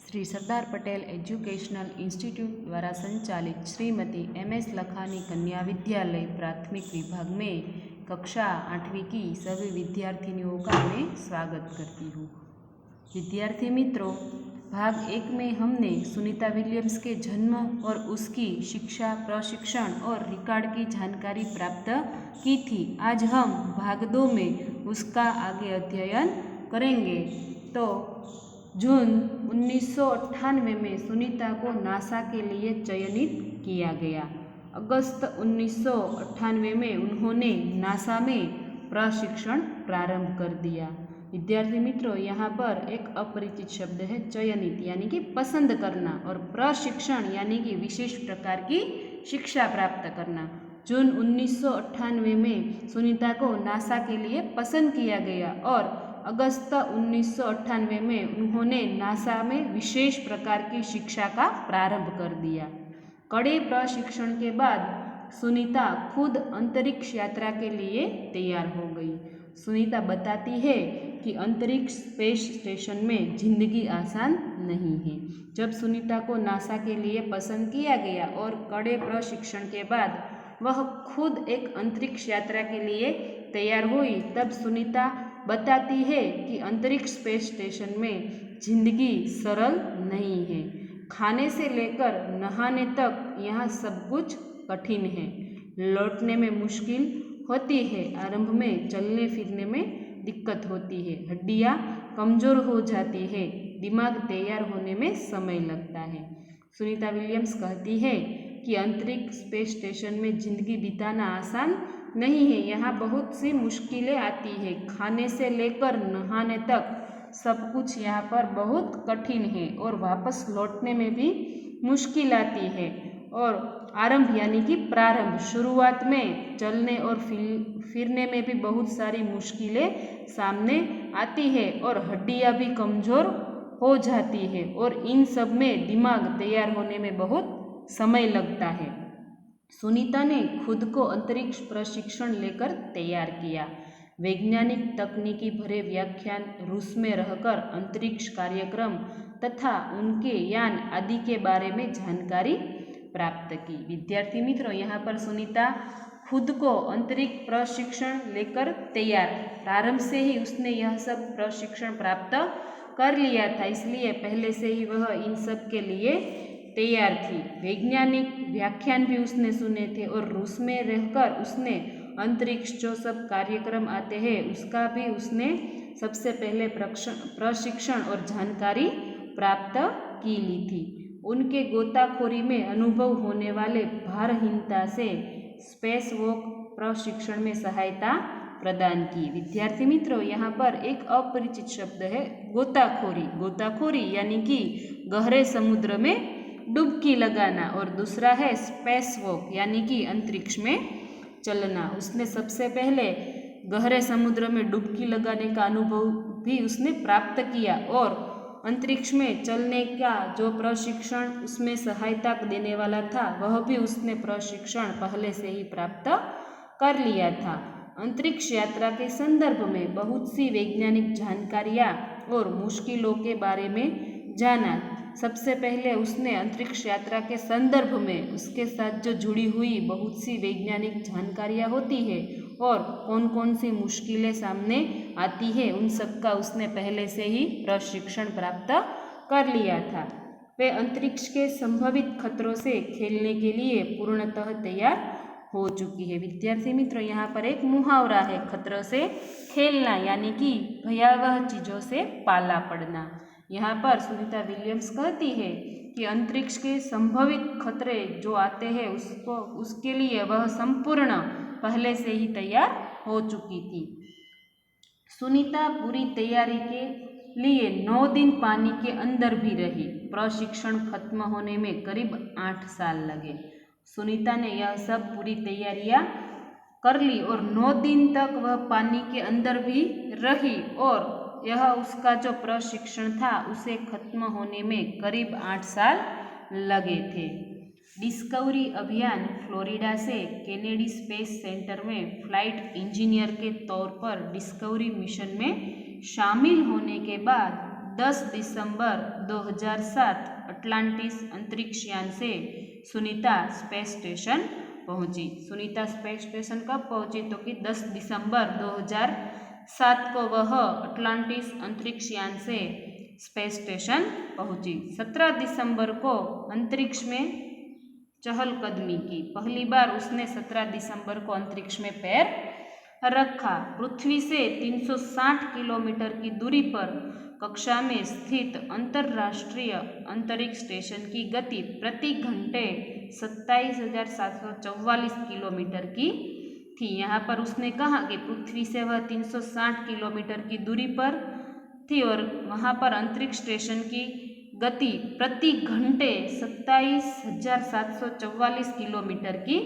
Shri Sardar Patel educational institute द्वारा संचालित Shrimati MS Lakhani कन्या विद्यालय प्राथमिक विभाग में कक्षा 8वीं की सभी विद्यार्थिनियों का मैं स्वागत करती हूँ। विद्यार्थी मित्रों, भाग 1 में हमने सुनीता विलियम्स के जन्म और उसकी शिक्षा, प्रशिक्षण और रिकॉर्ड की जानकारी प्राप्त की थी। आज हम भाग 2 में उसका आगे अध्ययन करेंगे। तो जून 1998 में सुनीता को नासा के लिए चयनित किया गया। अगस्त 1998 में उन्होंने नासा में प्रशिक्षण प्रारंभ कर दिया। विद्यार्थी मित्रों, यहाँ पर एक अपरिचित शब्द है चयनित, यानी कि पसंद करना, और प्रशिक्षण यानी कि विशेष प्रकार की शिक्षा प्राप्त करना। जून 1998 में सुनीता को नासा के लिए पसंद किया गया और अगस्त 1998 में उन्होंने नासा में विशेष प्रकार की शिक्षा का प्रारंभ कर दिया। कड़े प्रशिक्षण के बाद सुनीता खुद अंतरिक्ष यात्रा के लिए तैयार हो गई। सुनीता बताती है कि अंतरिक्ष स्पेस स्टेशन में जिंदगी आसान नहीं है। जब सुनीता को नासा के लिए पसंद किया गया और कड़े प्रशिक्षण के बाद वह खुद एक अंतरिक्ष यात्रा के लिए तैयार हुई, तब सुनीता बताती है कि अंतरिक्ष स्पेस स्टेशन में जिंदगी सरल नहीं है। खाने से लेकर नहाने तक यहाँ सब कुछ कठिन है। लौटने में मुश्किल होती है। आरंभ में चलने फिरने में दिक्कत होती है। हड्डियाँ कमज़ोर हो जाती है। दिमाग तैयार होने में समय लगता है। सुनीता विलियम्स कहती है कि अंतरिक्ष स्पेस स्टेशन में जिंदगी बिताना आसान नहीं है। यहाँ बहुत सी मुश्किलें आती है। खाने से लेकर नहाने तक सब कुछ यहाँ पर बहुत कठिन है और वापस लौटने में भी मुश्किल आती है। और आरंभ यानी कि प्रारंभ, शुरुआत में चलने और फिरने में भी बहुत सारी मुश्किलें सामने आती है और हड्डियाँ भी कमज़ोर हो जाती है और इन सब में दिमाग तैयार होने में बहुत समय लगता है। सुनीता ने खुद को अंतरिक्ष प्रशिक्षण लेकर तैयार किया। वैज्ञानिक तकनीकी भरे व्याख्यान, रूस में रहकर अंतरिक्ष कार्यक्रम तथा उनके यान आदि के बारे में जानकारी प्राप्त की। विद्यार्थी मित्रों, यहाँ पर सुनीता खुद को अंतरिक्ष प्रशिक्षण लेकर तैयार, प्रारंभ से ही उसने यह सब प्रशिक्षण प्राप्त कर लिया था, इसलिए पहले से ही वह इन सब के लिए तैयार थी। वैज्ञानिक व्याख्यान भी उसने सुने थे और रूस में रहकर उसने अंतरिक्ष जो सब कार्यक्रम आते हैं उसका भी उसने सबसे पहले प्रशिक्षण और जानकारी प्राप्त की ली थी। उनके गोताखोरी में अनुभव होने वाले भारहीनता से स्पेस वॉक प्रशिक्षण में सहायता प्रदान की। विद्यार्थी मित्रों, यहाँ पर एक अपरिचित शब्द है गोताखोरी। गोताखोरी यानी कि गहरे समुद्र में डुबकी लगाना, और दूसरा है स्पेस वॉक यानी कि अंतरिक्ष में चलना। उसने सबसे पहले गहरे समुद्र में डुबकी लगाने का अनुभव भी उसने प्राप्त किया और अंतरिक्ष में चलने का जो प्रशिक्षण उसमें सहायता देने वाला था वह भी उसने प्रशिक्षण पहले से ही प्राप्त कर लिया था। अंतरिक्ष यात्रा के संदर्भ में बहुत सी वैज्ञानिक जानकारियाँ और मुश्किलों के बारे में जाना। सबसे पहले उसने अंतरिक्ष यात्रा के संदर्भ में उसके साथ जो जुड़ी हुई बहुत सी वैज्ञानिक जानकारियाँ होती है और कौन कौन सी मुश्किलें सामने आती है उन सब का उसने पहले से ही प्रशिक्षण प्राप्त कर लिया था। वे अंतरिक्ष के संभावित खतरों से खेलने के लिए पूर्णतः तैयार हो चुकी है। विद्यार्थी मित्रों, यहाँ पर एक मुहावरा है, खतरों से खेलना, यानी कि भयावह चीज़ों से पाला पड़ना। यहाँ पर सुनीता विलियम्स कहती है कि अंतरिक्ष के संभावित खतरे जो आते हैं उसके लिए वह संपूर्ण पहले से ही तैयार हो चुकी थी। सुनीता पूरी तैयारी के लिए 9 दिन पानी के अंदर भी रही। प्रशिक्षण खत्म होने में करीब 8 साल लगे। सुनीता ने यह सब पूरी तैयारियां कर ली और 9 दिन तक वह पानी के अंदर भी रही और यह उसका जो प्रशिक्षण था उसे खत्म होने में करीब 8 साल लगे थे। डिस्कवरी अभियान फ्लोरिडा से केनेडी स्पेस सेंटर में फ्लाइट इंजीनियर के तौर पर डिस्कवरी मिशन में शामिल होने के बाद 10 दिसंबर 2007 अटलांटिस अंतरिक्ष यान से सुनीता स्पेस स्टेशन पहुंची। सुनीता स्पेस स्टेशन कब पहुंची? तो कि 10 दिसंबर 2007 को वह अटलांटिस अंतरिक्ष यान से स्पेस स्टेशन पहुंची। 17 दिसंबर को अंतरिक्ष में चहलकदमी की। पहली बार उसने 17 दिसंबर को अंतरिक्ष में पैर रखा। पृथ्वी से 360 किलोमीटर की दूरी पर कक्षा में स्थित अंतरराष्ट्रीय अंतरिक्ष स्टेशन की गति प्रति घंटे 27,744 किलोमीटर की थी। यहाँ पर उसने कहा कि पृथ्वी से वह 360 किलोमीटर की दूरी पर थी और वहाँ पर अंतरिक्ष स्टेशन की गति प्रति घंटे 27,744 किलोमीटर की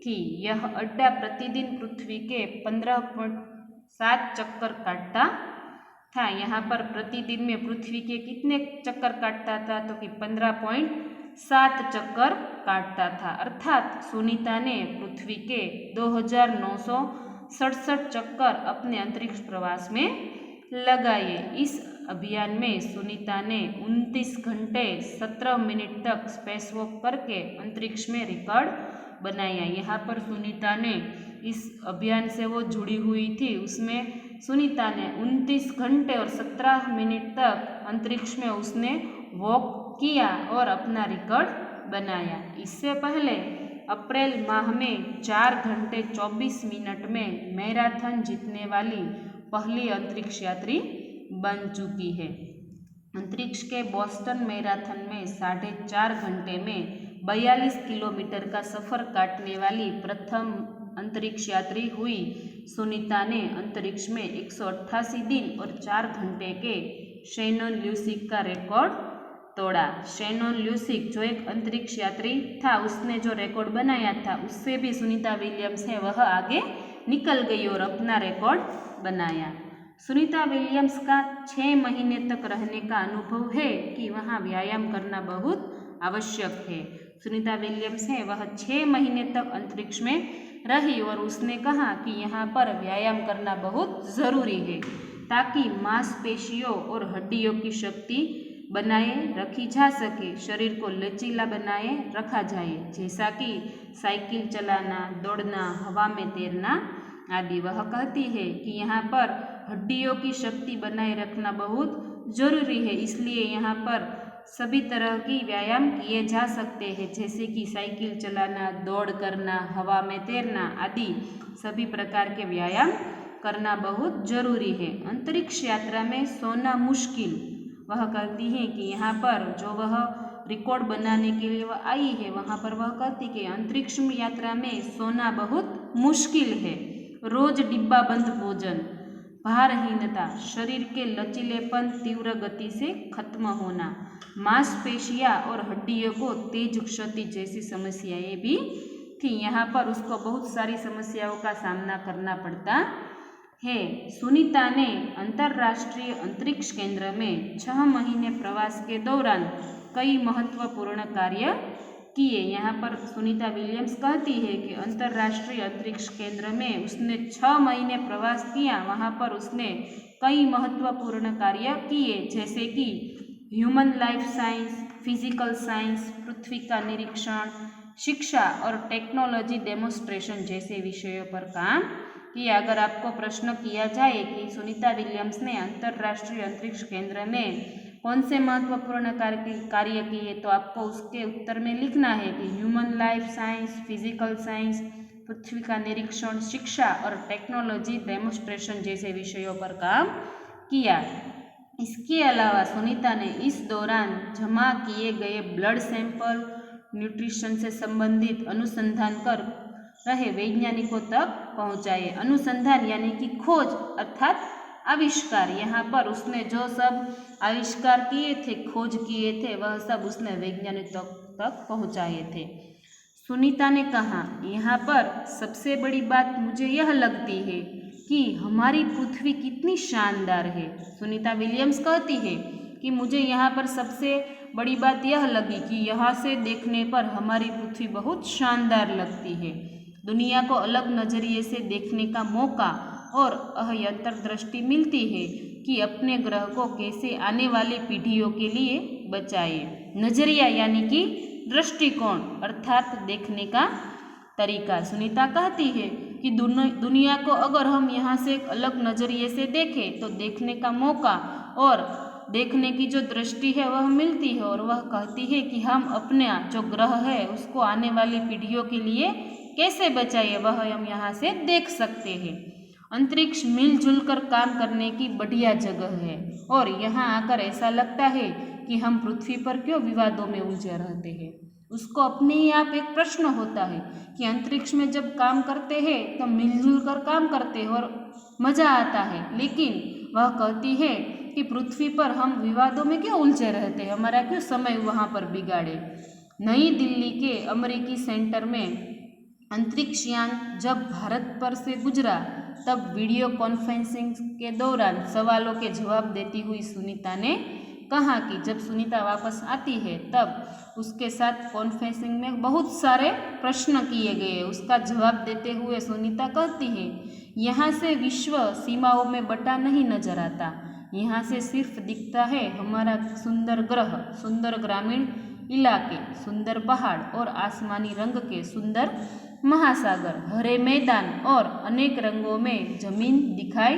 थी। यह अड्डा प्रतिदिन पृथ्वी के 15.7 चक्कर काटता था। यहाँ पर प्रतिदिन में पृथ्वी के कितने चक्कर काटता था? तो कि 15.7 चक्कर काटता था। अर्थात सुनीता ने पृथ्वी के 2,967 चक्कर अपने अंतरिक्ष प्रवास में लगाए। इस अभियान में सुनीता ने 29 घंटे 17 मिनट तक स्पेस वॉक करके अंतरिक्ष में रिकॉर्ड बनाया। यहाँ पर सुनीता ने इस अभियान से वो जुड़ी हुई थी, उसमें सुनीता ने 29 घंटे और 17 मिनट तक अंतरिक्ष में उसने वॉक किया और अपना रिकॉर्ड बनाया। इससे पहले अप्रैल माह में 4 घंटे 24 मिनट में मैराथन जीतने वाली पहली अंतरिक्ष यात्री बन चुकी है। अंतरिक्ष के बोस्टन मैराथन में 4.5 घंटे में 42 किलोमीटर का सफ़र काटने वाली प्रथम अंतरिक्ष यात्री हुई। सुनीता ने अंतरिक्ष में 188 दिन और 4 घंटे के शैनन ल्यूसिक का रिकॉर्ड तोड़ा। शैनन ल्यूसिक जो एक अंतरिक्ष यात्री था, उसने जो रिकॉर्ड बनाया था उससे भी सुनीता विलियम्स है वह आगे निकल गई और अपना रिकॉर्ड बनाया। सुनीता विलियम्स का 6 महीने तक रहने का अनुभव है कि वहाँ व्यायाम करना बहुत आवश्यक है। सुनीता विलियम्स है वह 6 महीने तक अंतरिक्ष में रही और उसने कहा कि यहाँ पर व्यायाम करना बहुत ज़रूरी है ताकि मांसपेशियों और हड्डियों की शक्ति बनाए रखी जा सके, शरीर को लचीला बनाए रखा जाए, जैसा कि साइकिल चलाना, दौड़ना, हवा में तैरना आदि। वह कहती है कि यहाँ पर हड्डियों की शक्ति बनाए रखना बहुत ज़रूरी है, इसलिए यहाँ पर सभी तरह की व्यायाम किए जा सकते हैं, जैसे कि साइकिल चलाना, दौड़ करना, हवा में तैरना आदि सभी प्रकार के व्यायाम करना बहुत ज़रूरी है। अंतरिक्ष यात्रा में सोना मुश्किल। वह कहती है कि यहाँ पर जो वह रिकॉर्ड बनाने के लिए वह आई है, वहाँ पर वह कहती कि अंतरिक्ष यात्रा में सोना बहुत मुश्किल है। रोज डिब्बा बंद भोजन, भारहीनता, शरीर के लचीलेपन तीव्र गति से खत्म होना, मांसपेशियाँ और हड्डियों को तेज क्षति जैसी समस्याएं भी थी। यहाँ पर उसको बहुत सारी समस्याओं का सामना करना पड़ता है। सुनीता ने अंतर्राष्ट्रीय अंतरिक्ष केंद्र में 6 महीने प्रवास के दौरान कई महत्वपूर्ण कार्य किए। यहाँ पर सुनीता विलियम्स कहती है कि अंतर्राष्ट्रीय अंतरिक्ष केंद्र में उसने 6 महीने प्रवास किया। वहाँ पर उसने कई महत्वपूर्ण कार्य किए, जैसे कि human life science, physical science, पृथ्वी का निरीक्षण, शिक्षा और टेक्नोलॉजी डेमोन्स्ट्रेशन जैसे विषयों पर काम किया। अगर आपको प्रश्न किया जाए कि सुनीता विलियम्स ने अंतर्राष्ट्रीय अंतरिक्ष केंद्र में कौन से महत्वपूर्ण कार्य किए, तो आपको उसके उत्तर में लिखना है कि human life science, physical science, पृथ्वी का निरीक्षण, शिक्षा और टेक्नोलॉजी डेमोन्स्ट्रेशन जैसे विषयों पर काम किया। इसके अलावा सुनीता ने इस दौरान जमा किए गए ब्लड सैंपल, न्यूट्रिशन से संबंधित अनुसंधान कर रहे वैज्ञानिकों तक पहुंचाए। अनुसंधान यानी कि खोज अर्थात आविष्कार। यहाँ पर उसने जो सब आविष्कार किए थे, खोज किए थे, वह सब उसने वैज्ञानिकों तक पहुँचाए थे। सुनीता ने कहा, यहाँ पर सबसे बड़ी बात मुझे यह लगती है कि हमारी पृथ्वी कितनी शानदार है। सुनीता विलियम्स कहती है कि मुझे यहाँ पर सबसे बड़ी बात यह लगी कि यहाँ से देखने पर हमारी पृथ्वी बहुत शानदार लगती है। दुनिया को अलग नज़रिए से देखने का मौका और अंतर्दृष्टि मिलती है। कि अपने ग्रह को कैसे आने वाली पीढ़ियों के लिए बचाए। नजरिया यानी कि दृष्टिकोण अर्थात देखने का तरीका। सुनीता कहती है कि दुनिया को अगर हम यहाँ से एक अलग नज़रिए से देखें तो देखने का मौका और देखने की जो दृष्टि है वह मिलती है, और वह कहती है कि हम अपना जो ग्रह है उसको आने वाली पीढ़ियों के लिए कैसे बचाइए वह हम यहाँ से देख सकते हैं। अंतरिक्ष मिलजुल कर काम करने की बढ़िया जगह है, और यहाँ आकर ऐसा लगता है कि हम पृथ्वी पर क्यों विवादों में उलझे रहते हैं। उसको अपने ही आप एक प्रश्न होता है कि अंतरिक्ष में जब काम करते हैं तो मिलजुल कर काम करते हैं और मज़ा आता है, लेकिन वह कहती है कि पृथ्वी पर हम विवादों में क्यों उलझे रहते हैं, हमारा क्यों समय वहाँ पर बिगाड़े। नई दिल्ली के अमेरिकी सेंटर में अंतरिक्ष यान जब भारत पर से गुजरा तब वीडियो कॉन्फ्रेंसिंग के दौरान सवालों के जवाब देती हुई सुनीता ने कहा कि जब सुनीता वापस आती है तब उसके साथ कॉन्फ्रेंसिंग में बहुत सारे प्रश्न किए गए। उसका जवाब देते हुए सुनीता कहती है, यहाँ से विश्व सीमाओं में बटा नहीं नजर आता, यहाँ से सिर्फ दिखता है हमारा सुंदर ग्रह, सुंदर ग्रामीण इलाके, सुंदर पहाड़ और आसमानी रंग के सुंदर महासागर, हरे मैदान और अनेक रंगों में जमीन दिखाई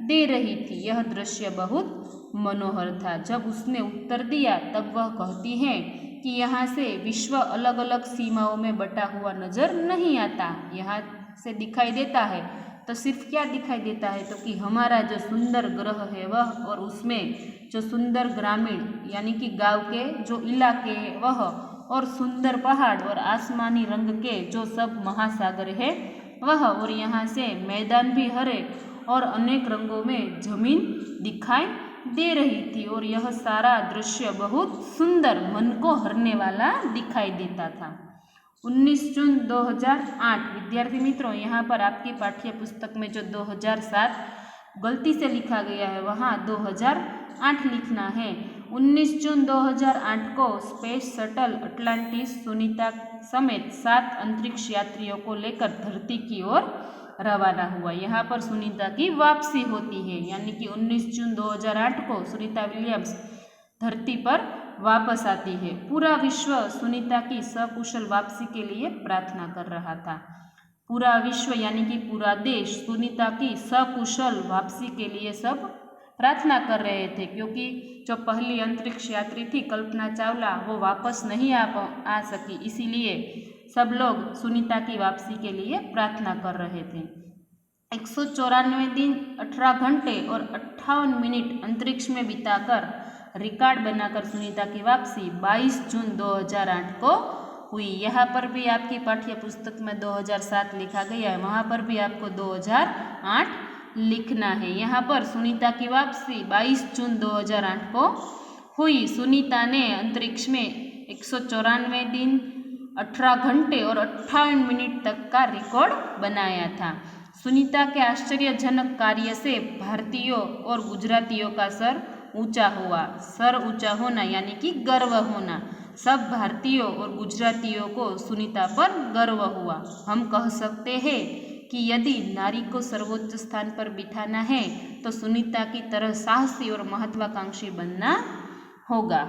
दे रही थी। यह दृश्य बहुत मनोहर था। जब उसने उत्तर दिया तब वह कहती है कि यहाँ से विश्व अलग अलग सीमाओं में बटा हुआ नजर नहीं आता, यहाँ से दिखाई देता है तो सिर्फ क्या दिखाई देता है, तो कि हमारा जो सुंदर ग्रह है वह, और उसमें जो सुंदर ग्रामीण यानी कि गांव के जो इलाके है वह, और सुंदर पहाड़ और आसमानी रंग के जो सब महासागर है वह, और यहाँ से मैदान भी हरे और अनेक रंगों में जमीन दिखाई दे रही थी, और यह सारा दृश्य बहुत सुंदर, मन को हरने वाला दिखाई देता था। 19 जून 2008 विद्यार्थी मित्रों, यहाँ पर आपकी पाठ्य पुस्तक में जो 2007 गलती से लिखा गया है वहाँ 2008 लिखना है। 19 जून 2008 को स्पेस शटल अटलांटिस सुनीता समेत 7 अंतरिक्ष यात्रियों को लेकर धरती की ओर रवाना हुआ। यहाँ पर सुनीता की वापसी होती है, यानी कि 19 जून 2008 को सुनीता विलियम्स धरती पर वापस आती है। पूरा विश्व सुनीता की सकुशल वापसी के लिए प्रार्थना कर रहा था। पूरा विश्व यानी कि पूरा देश सुनीता की सकुशल वापसी के लिए सब प्रार्थना कर रहे थे, क्योंकि जो पहली अंतरिक्ष यात्री थी कल्पना चावला वो वापस नहीं आ सकी, इसीलिए सब लोग सुनीता की वापसी के लिए प्रार्थना कर रहे थे। 194 दिन 18 घंटे और 58 मिनट अंतरिक्ष में बिताकर रिकॉर्ड बनाकर सुनीता की वापसी 22 जून 2008 को हुई। यहाँ पर भी आपकी पाठ्य पुस्तक में 2007 लिखा गया है, वहाँ पर भी आपको 2008 लिखना है। यहाँ पर सुनीता की वापसी 22 जून 2008 को हुई। सुनीता ने अंतरिक्ष में 194 दिन 18 घंटे और 58 मिनट तक का रिकॉर्ड बनाया था। सुनीता के आश्चर्यजनक कार्य से भारतीयों और गुजरातियों का सर ऊंचा हुआ। सर ऊंचा होना यानी कि गर्व होना। सब भारतीयों और गुजरातियों को सुनीता पर गर्व हुआ। हम कह सकते हैं कि यदि नारी को सर्वोच्च स्थान पर बिठाना है तो सुनीता की तरह साहसी और महत्वाकांक्षी बनना होगा।